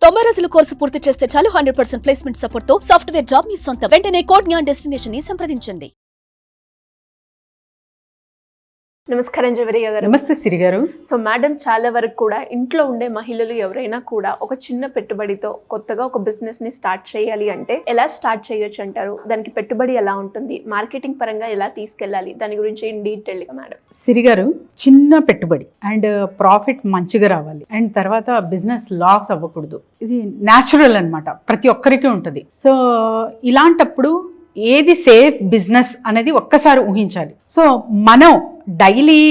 90 రోజుల కోర్సు పూర్తి చేస్తే చాలు 100% ప్లేస్మెంట్ సపోర్ట్ తో సాఫ్ట్వేర్ జాబ్ మీ సొంతం. వెంటనే కోడ్ జ్ఞాన్ డెస్టినేషన్ ని సంప్రదించండి. నమస్కారం జవరియా గారు. నమస్తే సిరి గారు. సో మేడం, చాలా వరకు కూడా ఇంట్లో ఉండే మహిళలు ఎవరైనా కూడా ఒక చిన్న పెట్టుబడితో కొత్తగా ఒక బిజినెస్ ని స్టార్ట్ చేయాలి అంటే ఎలా స్టార్ట్ చేయొచ్చు అంటారు? దానికి పెట్టుబడి ఎలా ఉంటుంది, మార్కెటింగ్ పరంగా ఎలా తీసుకెళ్ళాలి, దాని గురించి ఇన్ డీటెయిల్ గా మేడం. సిరి గారు, చిన్న పెట్టుబడి అండ్ ప్రాఫిట్ మంచిగా రావాలి అండ్ తర్వాత బిజినెస్ లాస్ అవ్వకూడదు. ఇది న్యాచురల్ అన్నమాట, ప్రతి ఒక్కరికి ఉంటుంది. సో ఇలాంటప్పుడు ఏది సేఫ్ బిజినెస్ అనేది ఒక్కసారి ఊహించాలి. సో మనం డైలీ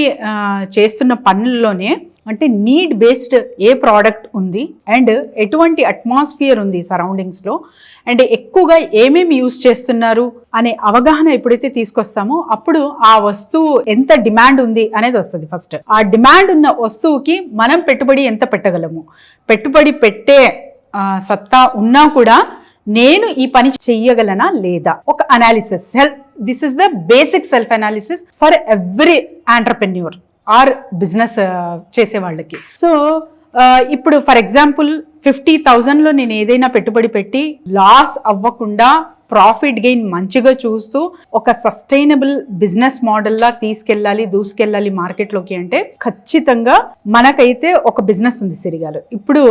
చేస్తున్న పనుల్లోనే అంటే నీడ్ బేస్డ్ ఏ ప్రోడక్ట్ ఉంది అండ్ ఎటువంటి అట్మాస్ఫియర్ ఉంది సరౌండింగ్స్లో అండ్ ఎక్కువగా ఏమేమి యూజ్ చేస్తున్నారు అనే అవగాహన ఎప్పుడైతే తీసుకొస్తామో అప్పుడు ఆ వస్తువు ఎంత డిమాండ్ ఉంది అనేది వస్తుంది. ఫస్ట్ ఆ డిమాండ్ ఉన్న వస్తువుకి మనం పెట్టుబడి ఎంత పెట్టగలము, పెట్టుబడి పెట్టే సత్తా ఉన్నా కూడా నేను ఈ పని చెయ్యగలనా లేదా, ఒక analysis. This is the basic self analysis for every entrepreneur or business చేసే వాళ్ళకి. సో ఇప్పుడు ఫర్ ఎగ్జాంపుల్ 50,000లో నేను ఏదైనా పెట్టుబడి పెట్టి లాస్ అవ్వకుండా ప్రాఫిట్ గెయిన్ మంచిగా చూస్తూ ఒక సస్టైనబుల్ బిజినెస్ మోడల్లా దూసుకెళ్ళాలి మార్కెట్లోకి అంటే ఖచ్చితంగా మనకైతే ఒక బిజినెస్ ఉంది సిరిగారు. ఇప్పుడు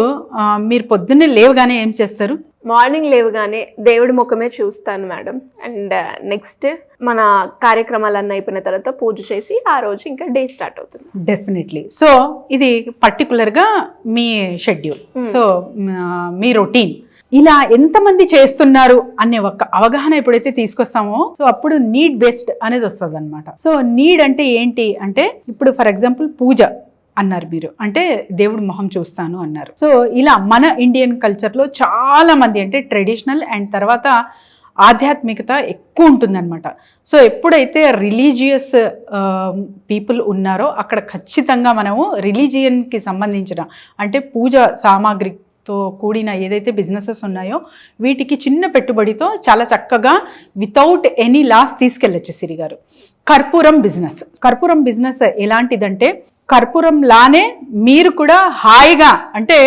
మీరు పొద్దున్నే లేవగానే ఏం చేస్తారు? మార్నింగ్ లేవగానే దేవుడి ముఖమే చూస్తాను మేడం. అండ్ నెక్స్ట్ మన కార్యక్రమాలన్నీ అయిపోయిన తర్వాత పూజ చేసి ఆ రోజు ఇంకా డే స్టార్ట్ అవుతుంది. డెఫినెట్లీ. సో ఇది పర్టికులర్గా మీ షెడ్యూల్, సో మీ రొటీన్. ఇలా ఎంతమంది చేస్తున్నారు అనే ఒక అవగాహన ఎప్పుడైతే తీసుకొస్తామో సో అప్పుడు నీడ్ బేస్డ్ అనేది వస్తుంది అనమాట. సో నీడ్ అంటే ఏంటి అంటే ఇప్పుడు ఫర్ ఎగ్జాంపుల్ పూజ అన్నారు మీరు, అంటే దేవుడు మొహం చూస్తాను అన్నారు. సో ఇలా మన ఇండియన్ కల్చర్లో చాలా మంది అంటే ట్రెడిషనల్ అండ్ తర్వాత ఆధ్యాత్మికత ఎక్కువ ఉంటుందన్నమాట. సో ఎప్పుడైతే రిలీజియస్ పీపుల్ ఉన్నారో అక్కడ ఖచ్చితంగా మనము రిలీజియన్కి సంబంధించిన అంటే పూజ సామాగ్రితో కూడిన ఏదైతే బిజినెసెస్ ఉన్నాయో వీటికి చిన్న పెట్టుబడితో చాలా చక్కగా వితౌట్ ఎనీ లాస్ తీసుకెళ్ళచ్చు. సిరిగారు, కర్పూరం బిజినెస్ ఎలాంటిదంటే కర్పూరం లానే మీరు కూడా హాయిగా అంటే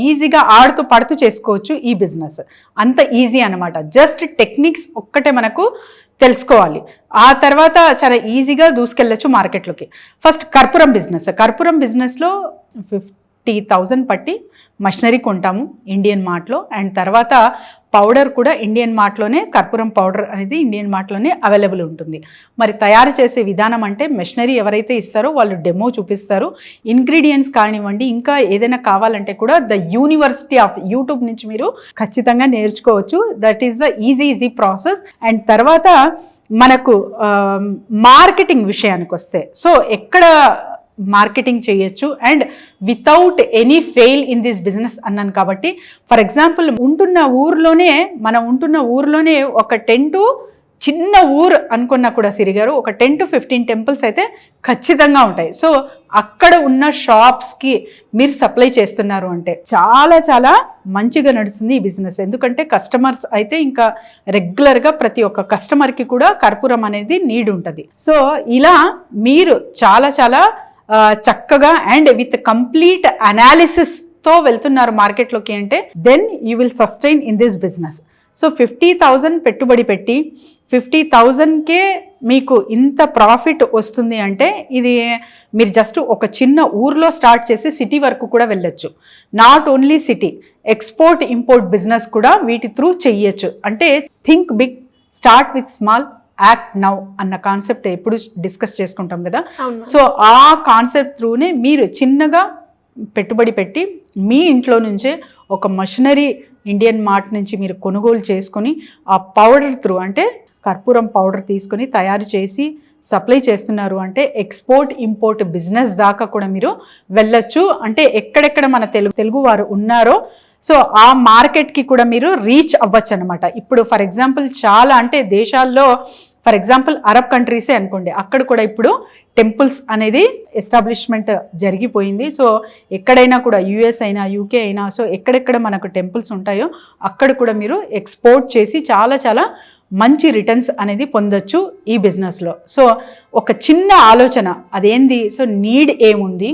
ఈజీగా ఆడుతూ పడుతూ చేసుకోవచ్చు ఈ బిజినెస్. అంత ఈజీ అనమాట. జస్ట్ టెక్నిక్స్ ఒక్కటే మనకు తెలుసుకోవాలి, ఆ తర్వాత చాలా ఈజీగా దూసుకెళ్ళచ్చు మార్కెట్లోకి. ఫస్ట్ కర్పూరం బిజినెస్లో 50,000 పట్టి మషనరీ కొంటాము ఇండియన్ మార్ట్లో అండ్ తర్వాత పౌడర్ కూడా ఇండియన్ మార్ట్లోనే, కర్పూరం పౌడర్ అనేది ఇండియన్ మార్ట్లోనే అవైలబుల్ ఉంటుంది. మరి తయారు చేసే విధానం అంటే మెషనరీ ఎవరైతే ఇస్తారో వాళ్ళు డెమో చూపిస్తారు. ఇంగ్రీడియంట్స్ కానివ్వండి ఇంకా ఏదైనా కావాలంటే కూడా ద యూనివర్సిటీ ఆఫ్ యూట్యూబ్ నుంచి మీరు ఖచ్చితంగా నేర్చుకోవచ్చు. That is the easy process. And తర్వాత మనకు మార్కెటింగ్ విషయానికి వస్తే సో ఎక్కడ మార్కెటింగ్ చేయొచ్చు and without any fail in this business అన్నాను కాబట్టి ఫర్ ఎగ్జాంపుల్ మనం ఉంటున్న ఊర్లోనే ఒక 10 to చిన్న ఊరు అనుకున్నా కూడా సిరిగారు ఒక 10 to 15 టెంపుల్స్ అయితే ఖచ్చితంగా ఉంటాయి. సో అక్కడ ఉన్న షాప్స్కి మీరు సప్లై చేస్తున్నారు అంటే చాలా చాలా మంచిగా నడుస్తుంది ఈ బిజినెస్. ఎందుకంటే కస్టమర్స్ అయితే ఇంకా రెగ్యులర్గా ప్రతి ఒక్క కస్టమర్కి కూడా కర్పూరం అనేది నీడ్ ఉంటుంది. సో ఇలా మీరు చాలా చాలా చక్కగా అండ్ విత్ కంప్లీట్ అనాలిసిస్తో వెళ్తున్నారు మార్కెట్లోకి అంటే then you will sustain in this business. So 50,000 పెట్టుబడి పెట్టి 50,000కే మీకు ఇంత ప్రాఫిట్ వస్తుంది అంటే ఇది మీరు జస్ట్ ఒక చిన్న ఊర్లో స్టార్ట్ చేసి సిటీ వరకు కూడా వెళ్ళొచ్చు. Not only city, export import business కూడా వీటి త్రూ చెయ్యొచ్చు. అంటే think big, start with small, act now అన్న కాన్సెప్ట్ ఎప్పుడు డిస్కస్ చేసుకుంటాం కదా. సో ఆ కాన్సెప్ట్ త్రూనే మీరు చిన్నగా పెట్టుబడి పెట్టి మీ ఇంట్లో నుంచే ఒక మషనరీ ఇండియన్ మార్ట్ నుంచి మీరు కొనుగోలు చేసుకొని ఆ పౌడర్ త్రూ అంటే కర్పూరం పౌడర్ తీసుకొని తయారు చేసి సప్లై చేస్తున్నారు అంటే ఎక్స్పోర్ట్ ఇంపోర్ట్ బిజినెస్ దాకా కూడా మీరు వెళ్ళొచ్చు. అంటే ఎక్కడెక్కడ మన తెలుగు వారు ఉన్నారో సో ఆ మార్కెట్కి కూడా మీరు రీచ్ అవ్వచ్చు అనమాట. ఇప్పుడు ఫర్ ఎగ్జాంపుల్ చాలా అంటే దేశాల్లో ఫర్ ఎగ్జాంపుల్ అరబ్ కంట్రీసే అనుకోండి, అక్కడ కూడా ఇప్పుడు టెంపుల్స్ అనేది ఎస్టాబ్లిష్మెంట్ జరిగిపోయింది. సో ఎక్కడైనా కూడా యుఎస్ అయినా యూకే అయినా సో ఎక్కడెక్కడ మనకు టెంపుల్స్ ఉంటాయో అక్కడ కూడా మీరు ఎక్స్పోర్ట్ చేసి చాలా చాలా మంచి రిటర్న్స్ అనేది పొందొచ్చు ఈ బిజినెస్లో. సో ఒక చిన్న ఆలోచన అదేంది, సో నీడ్ ఏముంది,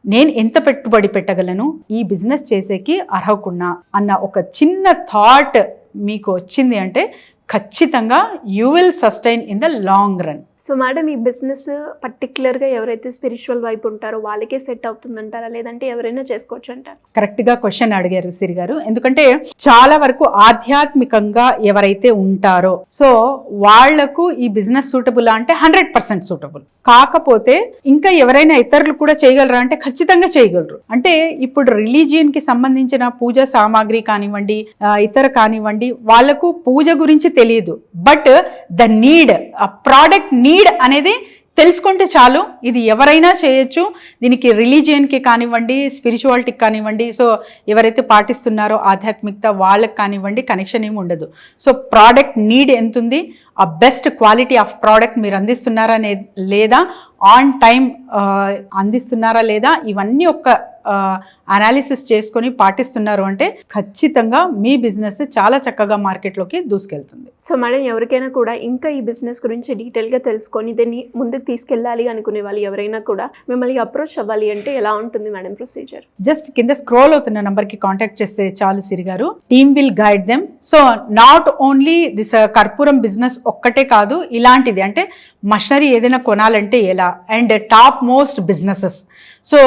నేను ఎంత పెట్టుబడి పెట్టగలను, ఈ బిజినెస్ చేసేకి అర్హకున్నా అన్న ఒక చిన్న థాట్ మీకు వచ్చింది అంటే ఖచ్చితంగా you will sustain in the long run. So madam, ఈ బిజినెస్ పర్టికులర్గా ఎవరైతే స్పిరిచువల్ వైపు ఉంటారో వాళ్ళకే సెట్ అవుతుందంటారా, లేదంటే ఎవరైనా చేసుకోవచ్చు అంటారా? కరెక్ట్గా క్వశ్చన్ అడిగారు సిరి గారు. ఎందుకంటే చాలా వరకు ఆధ్యాత్మికంగా ఎవరైతే ఉంటారో సో వాళ్లకు ఈ బిజినెస్ సూటబుల్ అంటే 100% సూటబుల్. కాకపోతే ఇంకా ఎవరైనా ఇతరులు కూడా చేయగలరా అంటే ఖచ్చితంగా చేయగలరు. అంటే ఇప్పుడు రిలీజియన్ కి సంబంధించిన పూజ సామాగ్రి కానివ్వండి, ఇతర కానివ్వండి, వాళ్లకు పూజ గురించి తెలియదు, but the need, product need అనేది తెలుసుకుంటే చాలు. ఇది ఎవరైనా చేయొచ్చు. దీనికి రిలీజియన్కి కానివ్వండి, స్పిరిచువాలిటీకి కానివ్వండి, సో ఎవరైతే పాటిస్తున్నారో ఆధ్యాత్మికత వాళ్ళకి కానివ్వండి కనెక్షన్ ఏమి ఉండదు. సో ప్రోడక్ట్ నీడ్ ఎంత ఉంది, ఆ బెస్ట్ క్వాలిటీ ఆఫ్ ప్రోడక్ట్ మీరు అందిస్తున్నారా లేదా, ఆన్ టైం అందిస్తున్నారా లేదా, ఇవన్నీ ఒక అనాలిసిస్ చేసుకొని పాటిస్తున్నారు అంటే ఖచ్చితంగా మీ బిజినెస్ చాలా చక్కగా మార్కెట్లోకి దూసుకెళ్తుంది. సో మేడం, ఎవరికైనా కూడా ఇంకా ఈ బిజినెస్ గురించి డీటెయిల్గా తెలుసుకొని దీన్ని ముందుకు తీసుకెళ్ళాలి అనుకునే వాళ్ళు ఎవరైనా కూడా మిమ్మల్ని అప్రోచ్ అవ్వాలి అంటే ఎలా ఉంటుంది మేడం ప్రొసీజర్? జస్ట్ కింద స్క్రోల్ అవుతున్న నంబర్కి కాంటాక్ట్ చేస్తే చాలు Siri garu. Team will guide them. So not only this కర్పూరం బిజినెస్ ఒక్కటే కాదు, ఇలాంటిది అంటే మషనరీ ఏదైనా కొనాలంటే ఎలా, and top most businesses. So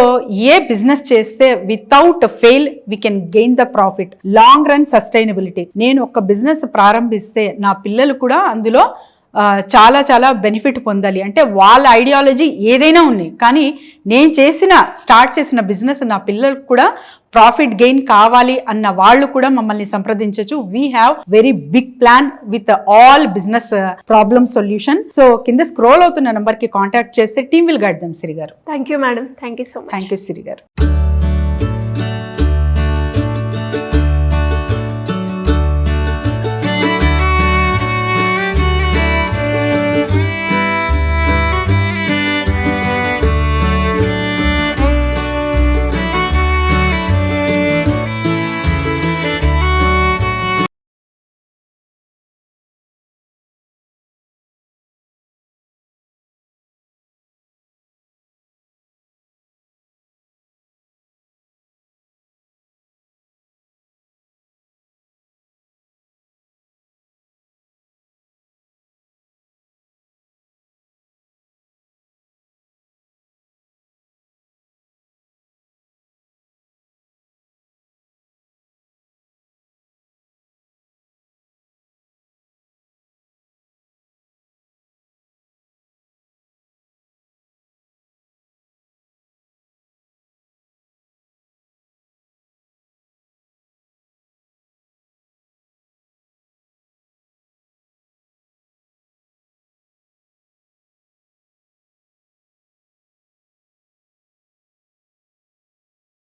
ఏ బిజినెస్ చేస్తే without fail we can gain the profit, long run sustainability. నేను ఒక బిజినెస్ ప్రారంభిస్తే నా పిల్లలు కూడా అందులో చాలా చాలా బెనిఫిట్ పొందాలి అంటే వాళ్ళ ఐడియాలజీ ఏదైనా ఉన్నాయి, కానీ నేను స్టార్ట్ చేసిన బిజినెస్ నా పిల్లలకు కూడా ప్రాఫిట్ గెయిన్ కావాలి అన్న వాళ్ళు కూడా మమ్మల్ని సంప్రదించవచ్చు. We have very big plan with all business problem solution. So కింద స్క్రోల్ అవుతున్న నంబర్కి కాంటాక్ట్ చేస్తే team will guide them Siri garu. Thank you madam. Thank you so much. Thank you Siri గారు.